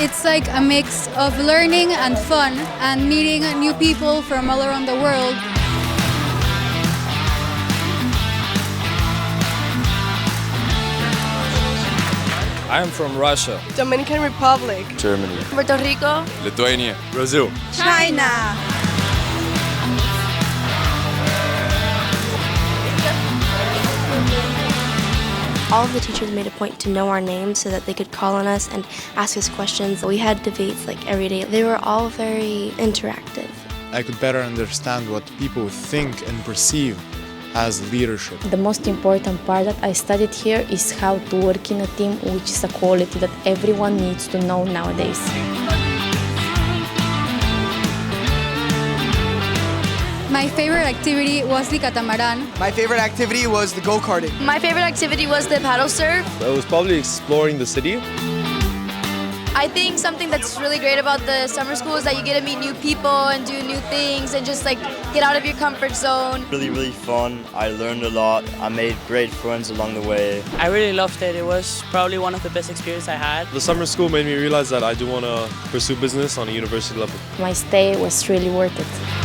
It's like a mix of learning and fun and meeting new people from all around the world. I am from Russia, Dominican Republic, Germany, Puerto Rico, Lithuania, Brazil. China. All of the teachers made a point to know our names so that they could call on us and ask us questions. We had debates like every day. They were all very interactive. I could better understand what people think and perceive as leadership. The most important part that I studied here is how to work in a team, which is a quality that everyone needs to know nowadays. My favorite activity was the catamaran. My favorite activity was the go-karting. My favorite activity was the paddle surf. I was probably exploring the city. I think something that's really great about the summer school is that you get to meet new people and do new things and just like get out of your comfort zone. Really fun. I learned a lot. I made great friends along the way. I really loved it. It was probably one of the best experiences I had. The summer school made me realize that I do want to pursue business on a university level. My stay was really worth it.